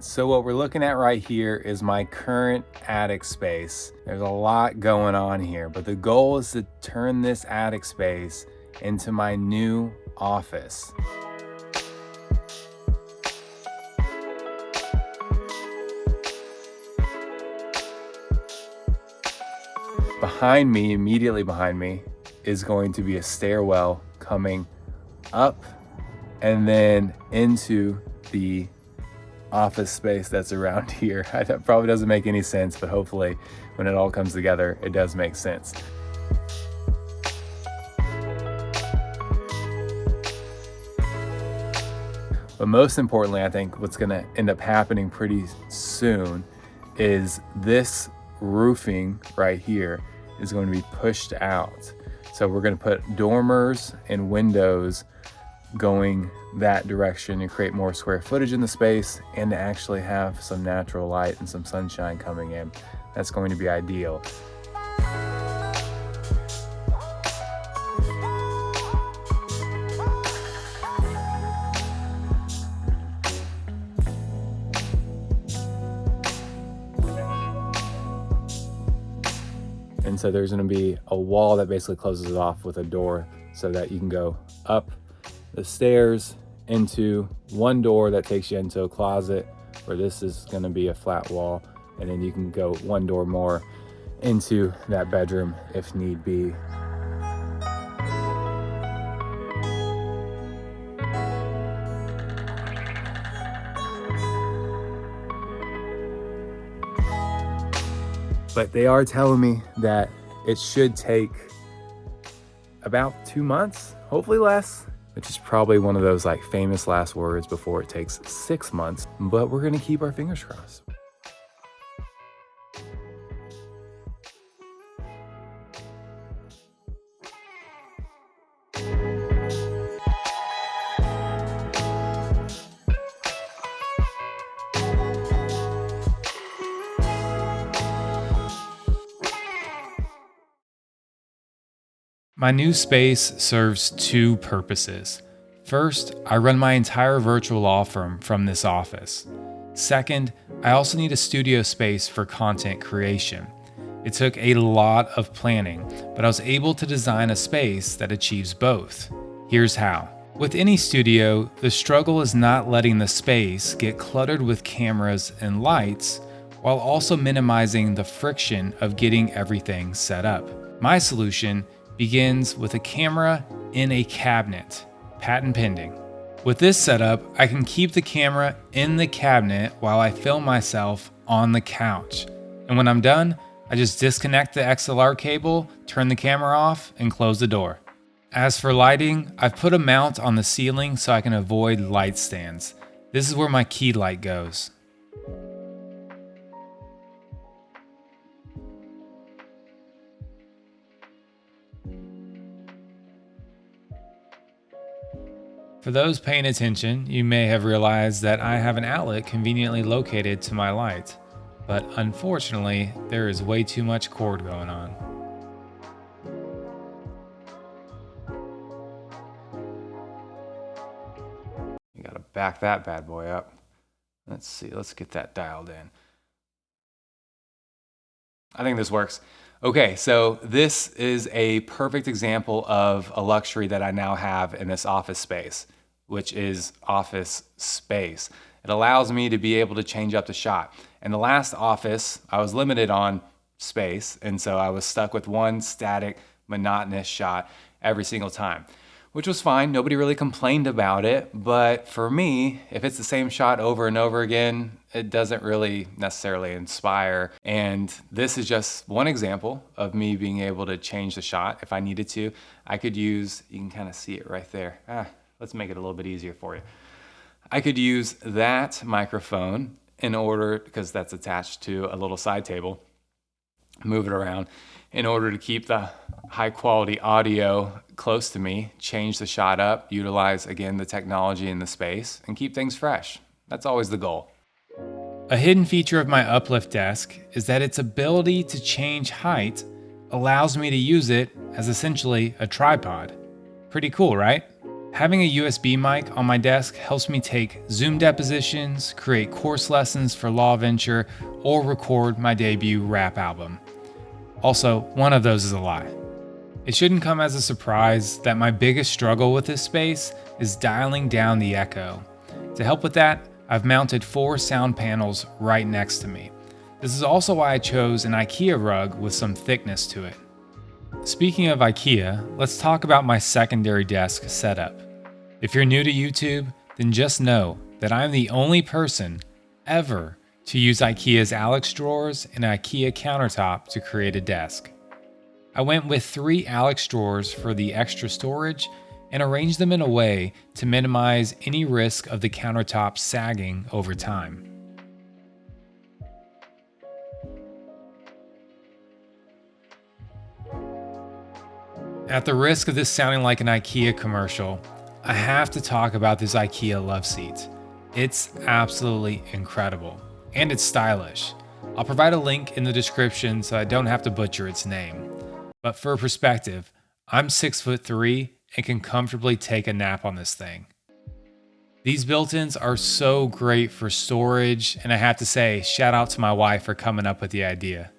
So what we're looking at right here is my current attic space. There's a lot going on here, but the goal is to turn this attic space into my new office. Behind me, immediately behind me, is going to be a stairwell coming up and then into the office space that's around here. That probably doesn't make any sense, but hopefully when it all comes together, it does make sense. But most importantly, I think what's gonna end up happening pretty soon is this roofing right here is going to be pushed out. So we're gonna put dormers and windows going that direction and create more square footage in the space and to actually have some natural light and some sunshine coming in. That's going to be ideal. And so there's going to be a wall that basically closes it off with a door so that you can go up the stairs into one door that takes you into a closet where this is going to be a flat wall, and then you can go one door more into that bedroom if need be. But they are telling me that it should take about 2 months, hopefully less, which is probably one of those like famous last words before it takes 6 months, but we're gonna keep our fingers crossed. My new space serves two purposes. First, I run my entire virtual law firm from this office. Second, I also need a studio space for content creation. It took a lot of planning, but I was able to design a space that achieves both. Here's how. With any studio, the struggle is not letting the space get cluttered with cameras and lights, while also minimizing the friction of getting everything set up. My solution begins with a camera in a cabinet, patent pending. With this setup, I can keep the camera in the cabinet while I film myself on the couch. And when I'm done, I just disconnect the XLR cable, turn the camera off, and close the door. As for lighting, I've put a mount on the ceiling so I can avoid light stands. This is where my key light goes. For those paying attention, you may have realized that I have an outlet conveniently located to my light, but unfortunately, there is way too much cord going on. You gotta back that bad boy up. Let's see, let's get that dialed in. I think this works. Okay, so this is a perfect example of a luxury that I now have in this office space, which is office space. It allows me to be able to change up the shot. In the last office, I was limited on space, and so I was stuck with one static, monotonous shot every single time, which was fine. Nobody really complained about it, but for me, if it's the same shot over and over again, it doesn't really necessarily inspire. And this is just one example of me being able to change the shot if I needed to. I could use, you can kind of see it right there. Let's make it a little bit easier for you. I could use that microphone in order, because that's attached to a little side table, move it around in order to keep the high quality audio close to me, change the shot up, utilize again the technology in the space, and keep things fresh. That's always the goal. A hidden feature of my uplift desk is that its ability to change height allows me to use it as essentially a tripod. Pretty cool, right? Having a USB mic on my desk helps me take Zoom depositions, create course lessons for Law Venture, or record my debut rap album. Also, one of those is a lie. It shouldn't come as a surprise that my biggest struggle with this space is dialing down the echo. To help with that, I've mounted 4 sound panels right next to me. This is also why I chose an IKEA rug with some thickness to it. Speaking of IKEA, let's talk about my secondary desk setup. If you're new to YouTube, then just know that I'm the only person ever to use IKEA's Alex drawers and IKEA countertop to create a desk. I went with 3 Alex drawers for the extra storage and arranged them in a way to minimize any risk of the countertop sagging over time. At the risk of this sounding like an IKEA commercial, I have to talk about this IKEA love seat. It's absolutely incredible, and it's stylish. I'll provide a link in the description so I don't have to butcher its name. But for perspective, I'm 6'3" and can comfortably take a nap on this thing. These built-ins are so great for storage, and I have to say, shout out to my wife for coming up with the idea.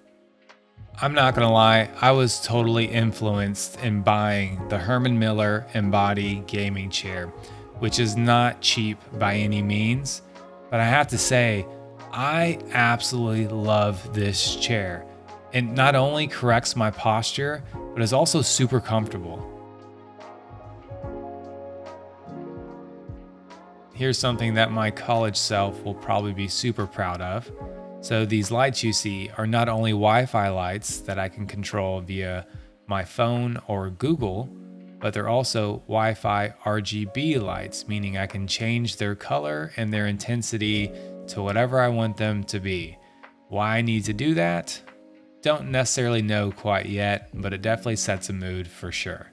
I'm not gonna lie, I was totally influenced in buying the Herman Miller Embody gaming chair, which is not cheap by any means, but I have to say, I absolutely love this chair. It not only corrects my posture, but is also super comfortable. Here's something that my college self will probably be super proud of. So these lights you see are not only Wi-Fi lights that I can control via my phone or Google, but they're also Wi-Fi RGB lights, meaning I can change their color and their intensity to whatever I want them to be. Why I need to do that? Don't necessarily know quite yet, but it definitely sets a mood for sure.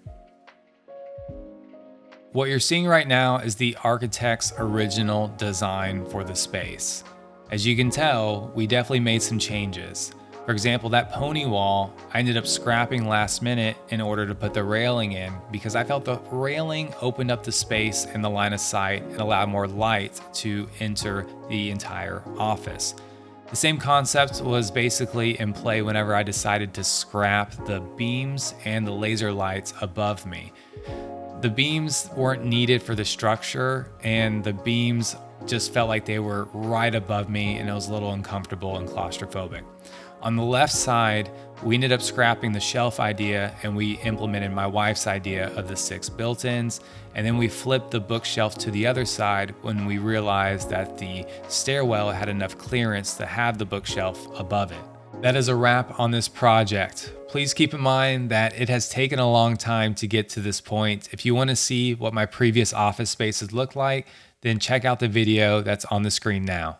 What you're seeing right now is the architect's original design for the space. As you can tell, we definitely made some changes. For example, that pony wall, I ended up scrapping last minute in order to put the railing in because I felt the railing opened up the space and the line of sight and allowed more light to enter the entire office. The same concept was basically in play whenever I decided to scrap the beams and the laser lights above me. The beams weren't needed for the structure, and the beams just felt like they were right above me, and it was a little uncomfortable and claustrophobic. On the left side, we ended up scrapping the shelf idea, and we implemented my wife's idea of the 6 built-ins, and then we flipped the bookshelf to the other side when we realized that the stairwell had enough clearance to have the bookshelf above it. That is a wrap on this project. Please keep in mind that it has taken a long time to get to this point. If you want to see what my previous office spaces look like, then check out the video that's on the screen now.